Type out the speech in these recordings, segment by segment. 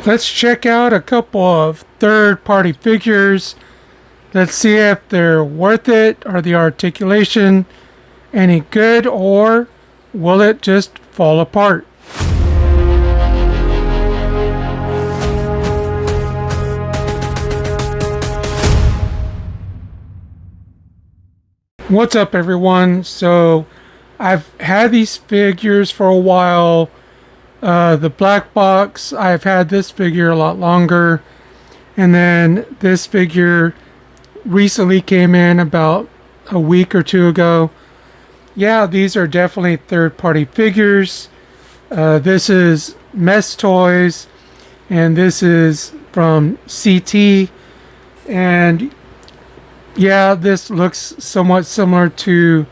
Let's check out a couple of third-party figures. Let's see if they're worth it. Are the articulation any good, or will it just fall apart? What's up, everyone? So I've had these figures for a while. The black box, I've had this figure a lot longer, and then this figure recently came in about a week or two ago. Yeah, these are definitely third-party figures. This is Mess Toys, and this is from CT. And yeah, this looks somewhat similar to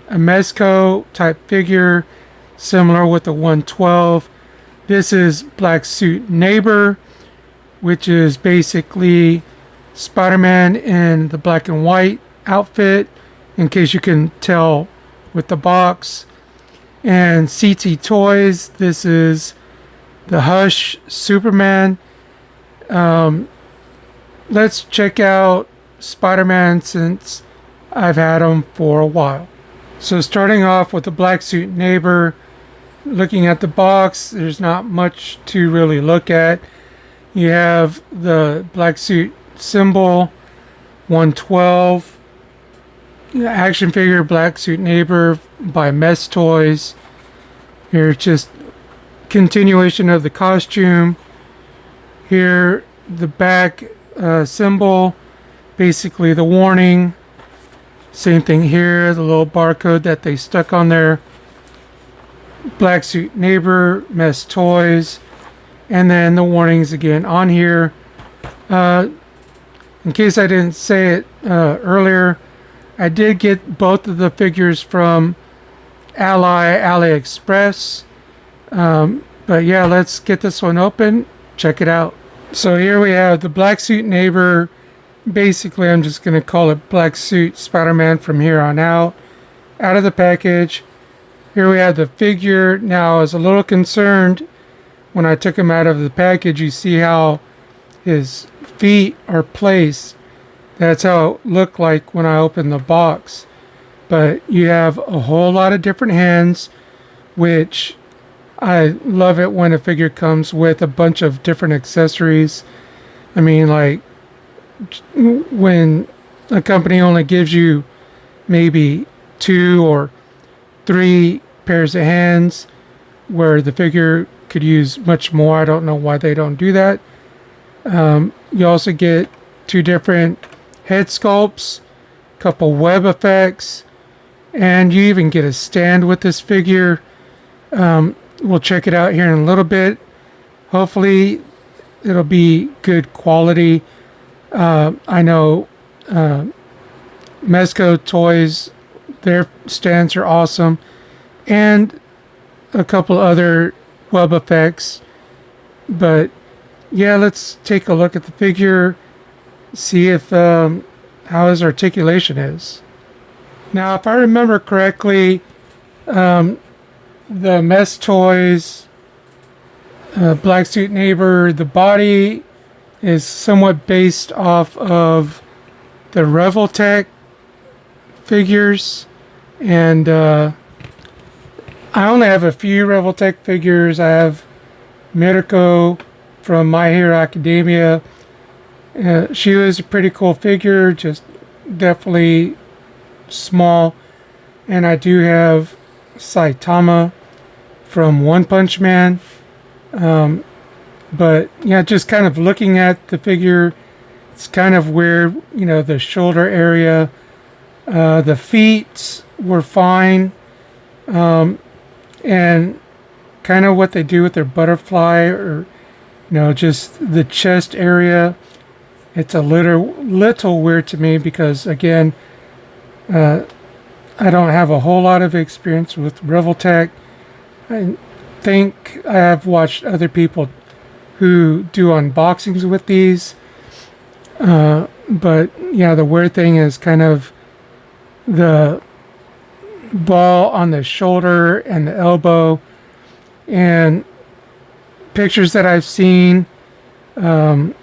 a Mezco type figure, similar with the 112. This is Black Suit Neighbor, which is basically Spider-Man in the black and white outfit, in case you can tell with the box. And CT Toys, this is the Hush Superman. Let's check out Spider-Man, since I've had him for a while. So starting off with the Black Suit Neighbor, looking at the box, there's not much to really look at. You have the black suit symbol, 112, action figure Black Suit Neighbor by Mess Toys. Here's just continuation of the costume. Here, the back symbol, basically the warning. Same thing here, the little barcode that they stuck on there. Black Suit Neighbor, Mess Toys, and then the warnings again on here. In case I didn't say it earlier, I did get both of the figures from AliExpress. But yeah, let's get this one open, check it out. So here we have the Black Suit Neighbor. Basically, I'm just going to call it Black Suit Spider-Man from here on out of the package. Here we have the figure. Now, I was a little concerned when I took him out of the package. You see how his feet are placed. That's how it looked like when I opened the box. But you have a whole lot of different hands, which I love it when a figure comes with a bunch of different accessories. I mean, like, when a company only gives you maybe 2 or 3 pairs of hands, where the figure could use much more. I don't know why they don't do that. You also get 2 different head sculpts, couple web effects, and you even get a stand with this figure. We'll check it out here in a little bit. Hopefully it'll be good quality. I know Mezco Toys, their stands are awesome, and a couple other web effects. But yeah, let's take a look at the figure, see if how his articulation is. Now, if I remember correctly, the Mess Toys Black Suit Neighbor, the body is somewhat based off of the Revoltech figures, and I only have a few Revoltech figures. I have Mirko from My Hero Academia. She was a pretty cool figure, just definitely small. And I do have Saitama from One Punch Man. But yeah, just kind of looking at the figure, it's kind of weird, you know, the shoulder area. The feet were fine. And kind of what they do with their butterfly, or, you know, just the chest area. It's a little weird to me because, again, I don't have a whole lot of experience with Revoltech. I think I have watched other people who do unboxings with these. But yeah, the weird thing is kind of the ball on the shoulder and the elbow. And pictures that I've seen, Like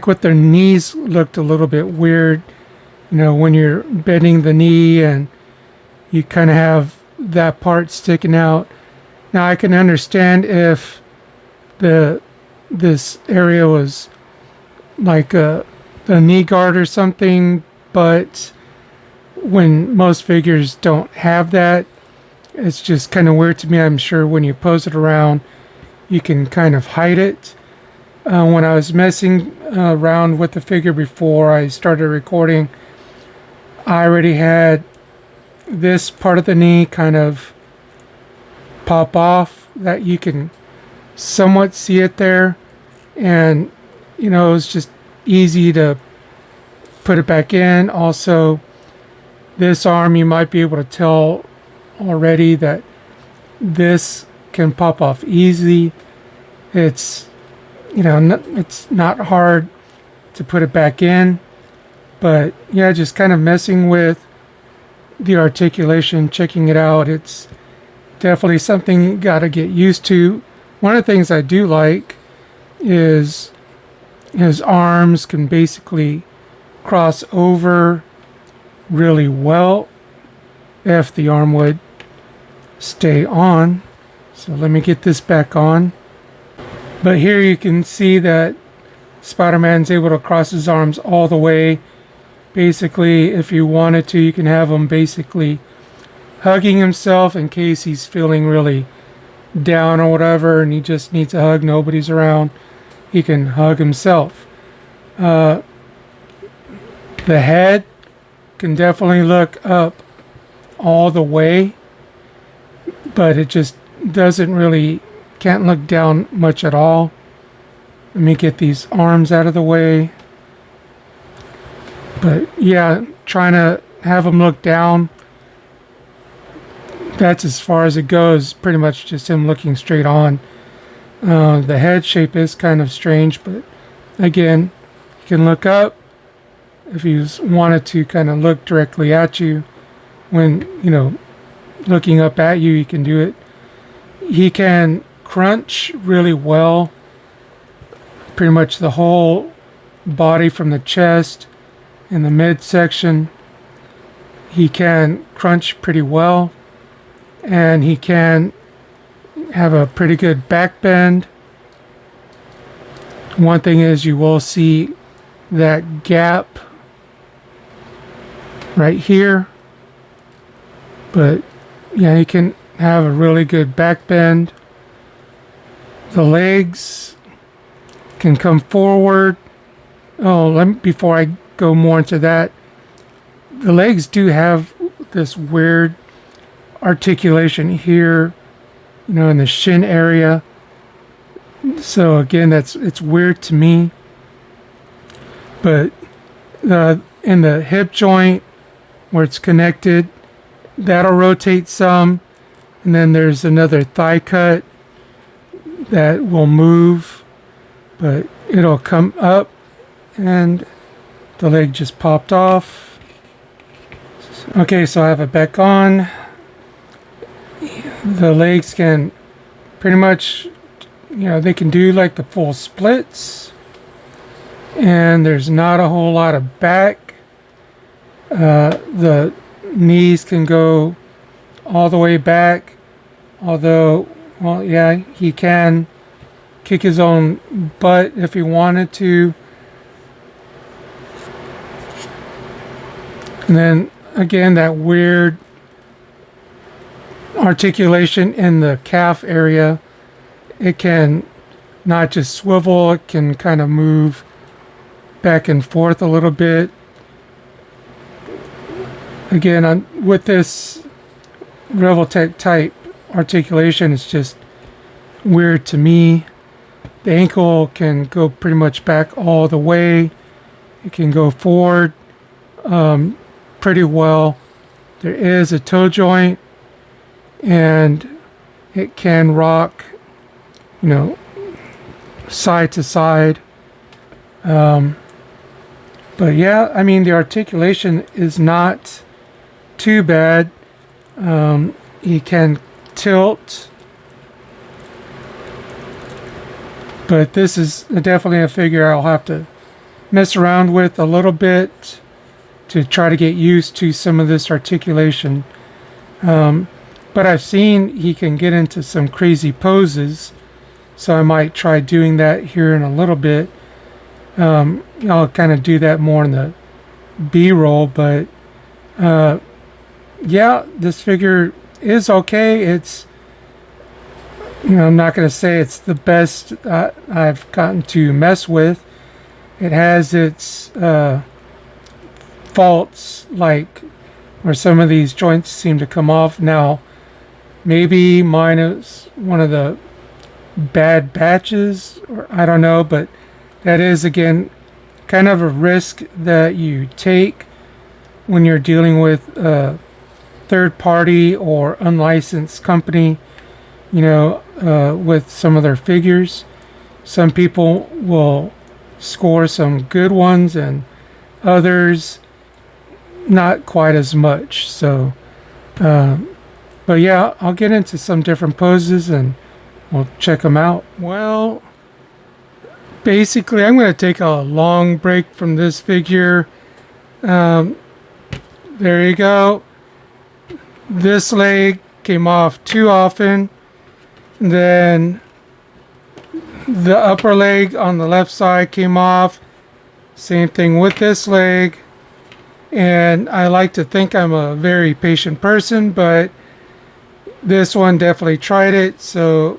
with their knees looked a little bit weird, when you're bending the knee and you kind of have that part sticking out. Now I can understand if this area was like the knee guard or something, but when most figures don't have that, it's just kind of weird to me. I'm sure when you pose it around, you can kind of hide it. When I was messing around with the figure before I started recording, I already had this part of the knee kind of pop off that you can somewhat see it there, and it's just easy to put it back in. Also, this arm, you might be able to tell already that this can pop off easy. It's it's not hard to put it back in, but yeah, just kind of messing with the articulation, checking it out. It's definitely something you got to get used to. One of the things I do like is his arms can basically cross over really well if the arm would stay on. So let me get this back on. But here you can see that Spider-Man's able to cross his arms all the way. Basically, if you wanted to, you can have him basically hugging himself in case he's feeling really down or whatever and he just needs a hug, nobody's around. He can hug himself. The head can definitely look up all the way, but it just can't look down much at all. Let me get these arms out of the way. But yeah, trying to have him look down, that's as far as it goes. Pretty much just him looking straight on. The head shape is kind of strange, but again, you can look up if you wanted to kind of look directly at you. When looking up at you, you can do it. He can crunch really well, pretty much the whole body from the chest and the midsection. He can crunch pretty well, and he can have a pretty good back bend. One thing is, you will see that gap right here, but yeah, he can have a really good back bend. The legs can come forward. Before I go more into that, the legs do have this weird articulation here, in the shin area. So again, it's weird to me. But in the hip joint where it's connected, that'll rotate some, and then there's another thigh cut that will move, but it'll come up, and the leg just popped off. Okay, so I have it back on. The legs can pretty much, they can do like the full splits, and there's not a whole lot of back. The knees can go all the way back, although, well, yeah, he can kick his own butt if he wanted to. And then again, that weird articulation in the calf area. It can not just swivel, it can kind of move back and forth a little bit. Again, with this Revoltech type articulation, it's just weird to me. The ankle can go pretty much back all the way. It can go forward pretty well. There is a toe joint, and it can rock, side to side. But yeah, I mean, the articulation is not too bad. He can tilt But this is definitely a figure I'll have to mess around with a little bit to try to get used to some of this articulation. But I've seen he can get into some crazy poses, so I might try doing that here in a little bit. I'll kind of do that more in the B-roll, but yeah, this figure is okay. It's, I'm not going to say it's the best I've gotten to mess with. It has its faults, like where some of these joints seem to come off. Now, maybe mine is one of the bad batches, or I don't know, but that is, again, kind of a risk that you take when you're dealing with a third party or unlicensed company, with some of their figures. Some people will score some good ones and others not quite as much. So, but yeah, I'll get into some different poses and we'll check them out. Well, basically, I'm going to take a long break from this figure. There you go. This leg came off too often. Then the upper leg on the left side came off. Same thing with this leg. And I like to think I'm a very patient person, but this one definitely tried it. So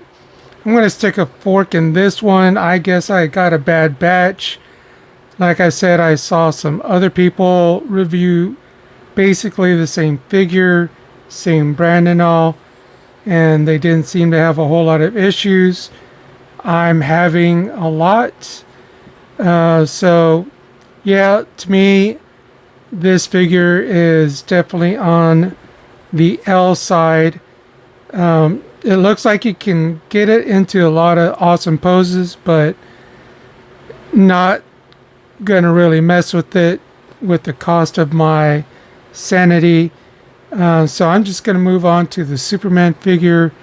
I'm going to stick a fork in this one. I guess I got a bad batch. Like I said, I saw some other people review basically the same figure, same brand and all, and they didn't seem to have a whole lot of issues. I'm having a lot. So yeah, to me, this figure is definitely on the L side. It looks like you can get it into a lot of awesome poses, but not gonna really mess with it with the cost of my sanity. So I'm just gonna move on to the Superman figure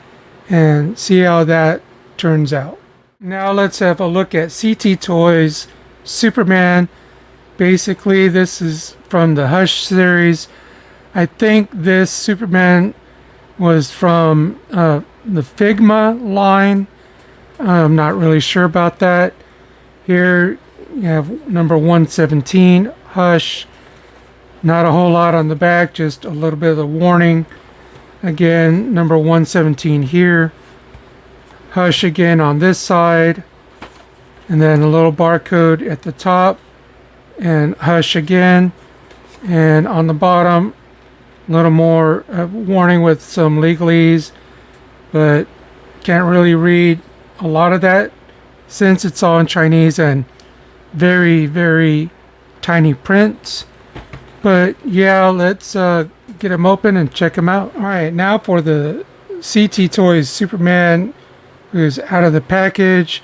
and see how that turns out. Now let's have a look at CT Toys Superman. Basically, this is from the Hush series. I think this Superman was from the Figma line. I'm not really sure about that. Here you have number 117, Hush. Not a whole lot on the back, just a little bit of the warning. Again, number 117 here. Hush again on this side. And then a little barcode at the top. And Hush again. And on the bottom, a little more warning with some legalese. But can't really read a lot of that since it's all in Chinese and very, very tiny prints. But yeah, let's get them open and check them out. All right, now for the CT Toys Superman, who's out of the package.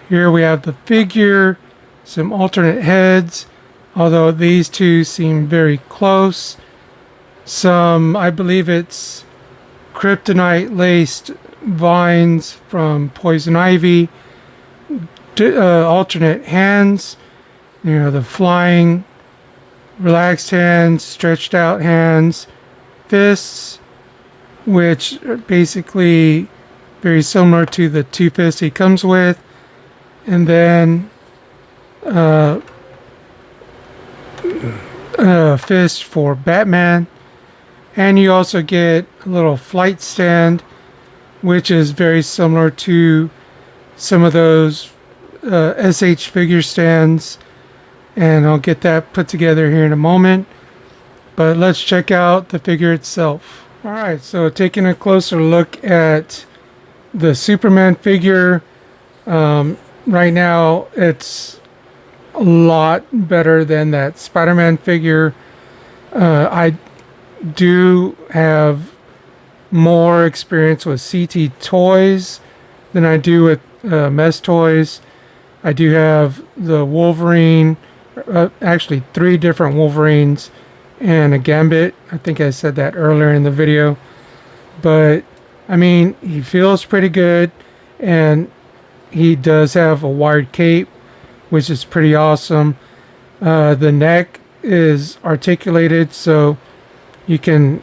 Here we have the figure, some alternate heads, although these two seem very close. Some, I believe it's kryptonite laced vines from Poison Ivy. Alternate hands, the flying relaxed hands, stretched out hands, fists, which are basically very similar to the two fists he comes with, and then fist for Batman. And you also get a little flight stand, which is very similar to some of those SH figure stands, and I'll get that put together here in a moment. But let's check out the figure itself. Alright, so taking a closer look at the Superman figure, right now it's a lot better than that Spider-Man figure. I do have more experience with CT Toys than I do with Mess Toys. I do have the Wolverine, actually 3 different Wolverines and a Gambit. I think I said that earlier in the video. But I mean, he feels pretty good, and he does have a wired cape, which is pretty awesome. The neck is articulated, so you can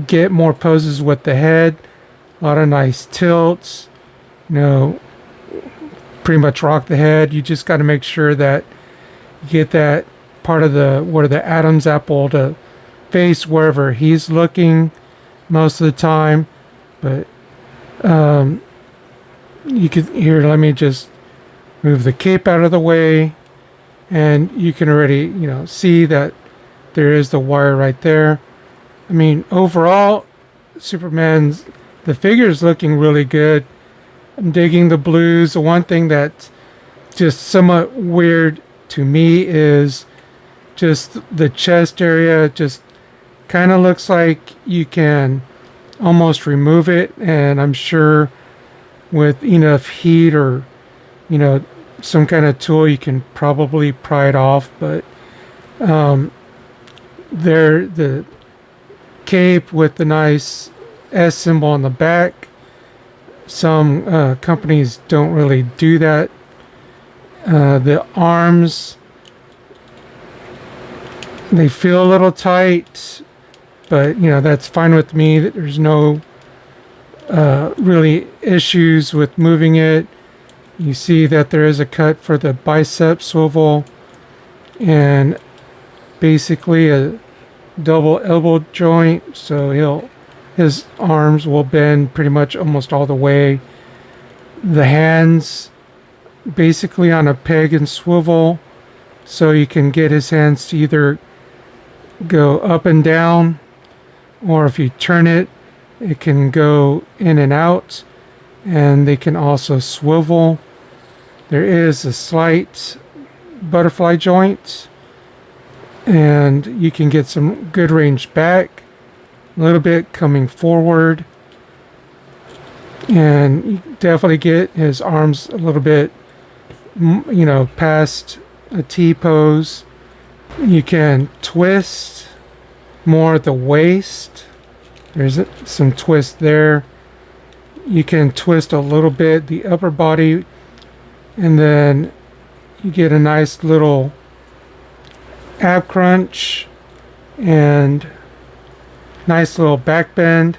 get more poses with the head. A lot of nice tilts. You know, pretty much rock the head. You just got to make sure that you get that part of the where the Adam's apple to face wherever he's looking most of the time. But you could here. Let me just move the cape out of the way, and you can already see that there is the wire right there. I mean, overall, the figure's looking really good. I'm digging the blues. The one thing that's just somewhat weird to me is just the chest area. Just kind of looks like you can almost remove it, and I'm sure with enough heat or some kind of tool you can probably pry it off. But the cape with the nice S symbol on the back. Some companies don't really do that. The arms, they feel a little tight, but that's fine with me. There's no really issues with moving it. You see that there is a cut for the bicep swivel and basically a double elbow joint, so his arms will bend pretty much almost all the way. The hands basically on a peg and swivel, so you can get his hands to either go up and down, or if you turn it, it can go in and out, and they can also swivel. There is a slight butterfly joint, and you can get some good range back, a little bit coming forward, and you definitely get his arms a little bit past a T pose. You can twist more at the waist. There's some twist there. You can twist a little bit the upper body, and then you get a nice little ab crunch and nice little back bend.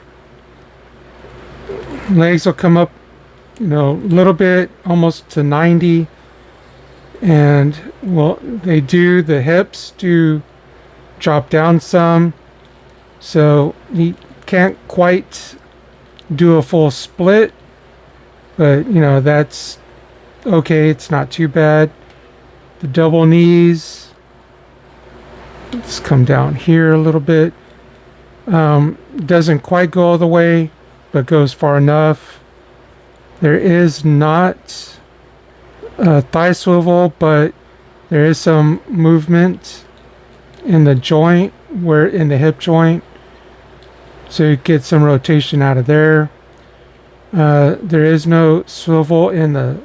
Legs will come up a little bit, almost to 90, and the hips do drop down some, so he can't quite do a full split, but that's okay. It's not too bad. The double knees, let's come down here a little bit. Doesn't quite go all the way, but goes far enough. There is not a thigh swivel, but there is some movement in the joint, in the hip joint, so you get some rotation out of there. There is no swivel in the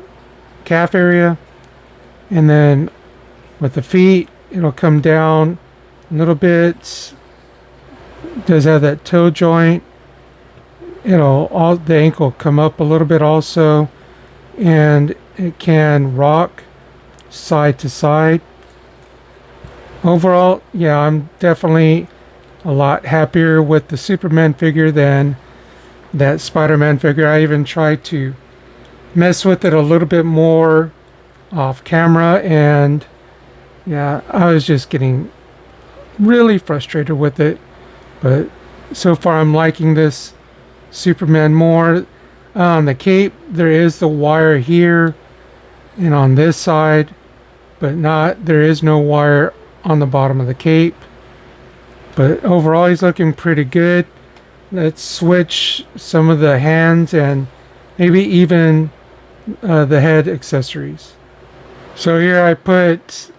calf area, and then with the feet, it'll come down a little bit. It does have that toe joint. The ankle come up a little bit also, and it can rock side to side. Overall, yeah, I'm definitely a lot happier with the Superman figure than that Spider-Man figure. I even tried to mess with it a little bit more off camera, and yeah, I was just getting really frustrated with it. But so far I'm liking this Superman more. On the cape, there is the wire here and on this side, but there is no wire on the bottom of the cape. But overall, he's looking pretty good. Let's switch some of the hands and maybe even the head accessories. So here I put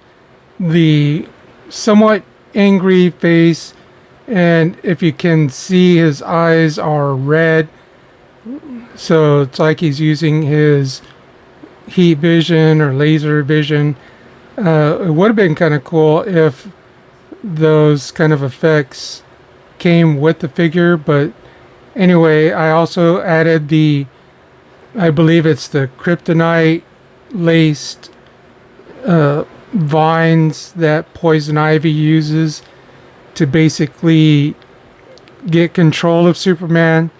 the somewhat angry face, and if you can see, his eyes are red, so it's like he's using his heat vision or laser vision. It would have been kind of cool if those kind of effects came with the figure, but anyway, I also added the I believe it's the kryptonite laced vines that Poison Ivy uses to basically get control of Superman.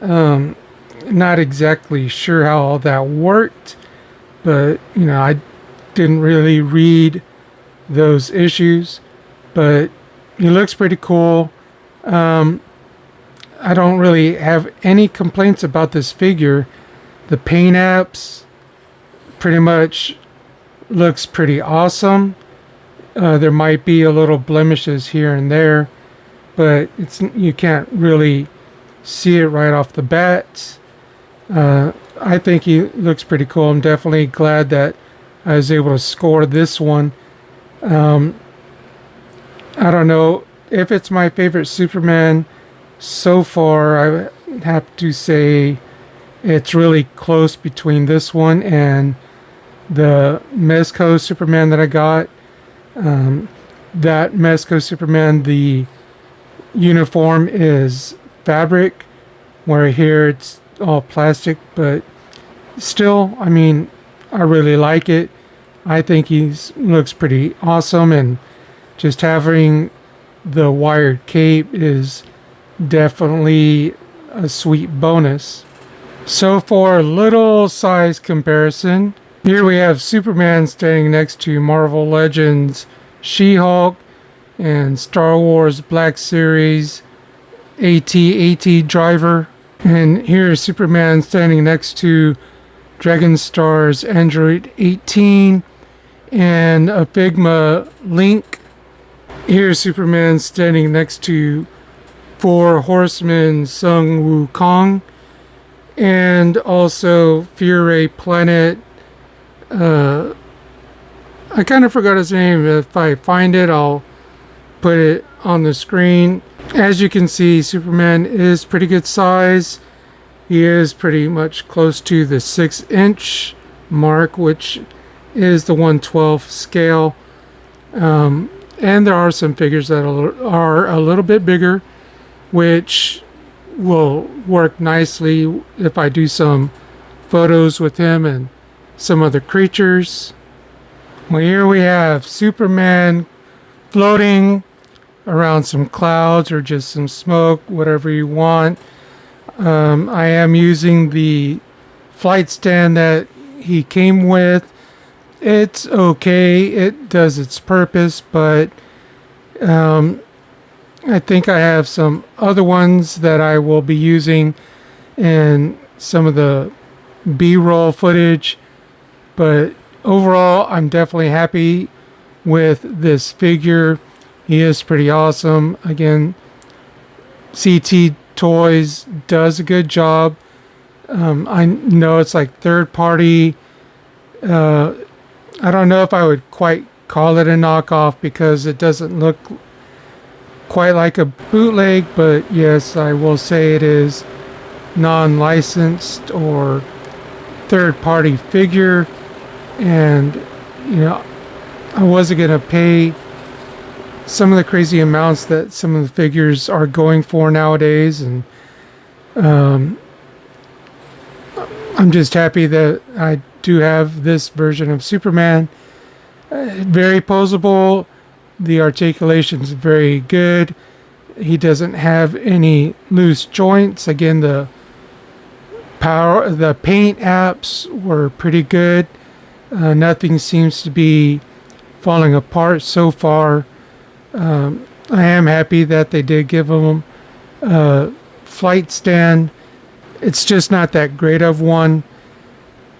Not exactly sure how all that worked, but I didn't really read those issues, but he looks pretty cool. I don't really have any complaints about this figure. The paint apps pretty much looks pretty awesome. There might be a little blemishes here and there, but you can't really see it right off the bat. I think he looks pretty cool. I'm definitely glad that I was able to score this one. I don't know if it's my favorite Superman so far. I have to say it's really close between this one and the Mezco Superman that I got. That Mezco Superman, the uniform is fabric, where here it's all plastic, but still, I mean, I really like it. I think he looks pretty awesome, and just having the wired cape is definitely a sweet bonus. So for a little size comparison, here we have Superman standing next to Marvel Legends She-Hulk and Star Wars Black Series AT-AT Driver. And here's Superman standing next to Dragon Star's Android 18 and a Figma Link. Here's Superman standing next to Four Horsemen Sung Wukong and also Fury Planet. I kind of forgot his name. If I find it, I'll put it on the screen. As you can see, Superman is pretty good size. He is pretty much close to the 6-inch mark, which is the 1/12 scale. And there are some figures that are a little bit bigger, which will work nicely if I do some photos with him and some other creatures. Well, here we have Superman floating around some clouds or just some smoke, whatever you want. I am using the flight stand that he came with. It's okay, it does its purpose, but I think I have some other ones that I will be using in some of the B-roll footage. But overall, I'm definitely happy with this figure. He is pretty awesome. Again, CT Toys does a good job. I know it's like third party. I don't know if I would quite call it a knockoff because it doesn't look quite like a bootleg, but yes, I will say it is non-licensed or third party figure. And I wasn't gonna pay some of the crazy amounts that some of the figures are going for nowadays, and I'm just happy that I do have this version of Superman. Very posable. The articulation is very good. He doesn't have any loose joints. Again, the paint apps were pretty good. Nothing seems to be falling apart so far. I am happy that they did give him a flight stand. It's just not that great of one,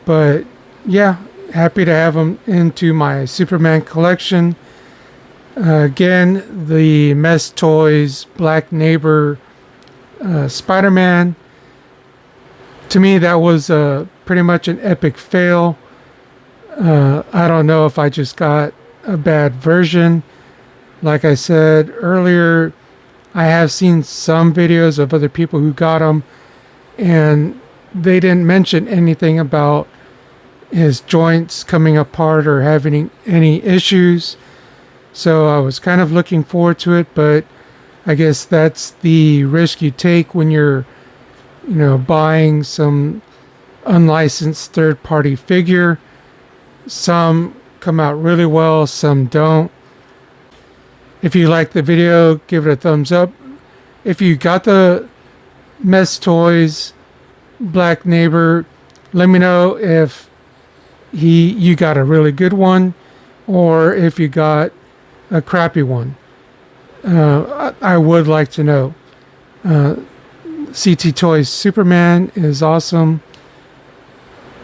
but yeah, happy to have him into my Superman collection. Again, the Mess Toys Black Neighbor Spider-Man. To me, that was pretty much an epic fail. I don't know if I just got a bad version. Like I said earlier, I have seen some videos of other people who got them, and they didn't mention anything about his joints coming apart or having any issues. So I was kind of looking forward to it, but I guess that's the risk you take when you're, buying some unlicensed third-party figure. Some come out really well, some don't. If you like the video, give it a thumbs up. If you got the Mess Toys Black Neighbor, let me know if you got a really good one or if you got a crappy one. I would like to know. CT Toys Superman is awesome.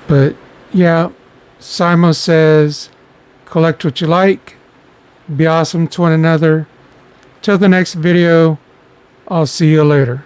But yeah, Simo says, collect what you like. Be awesome to one another. Till the next video, I'll see you later.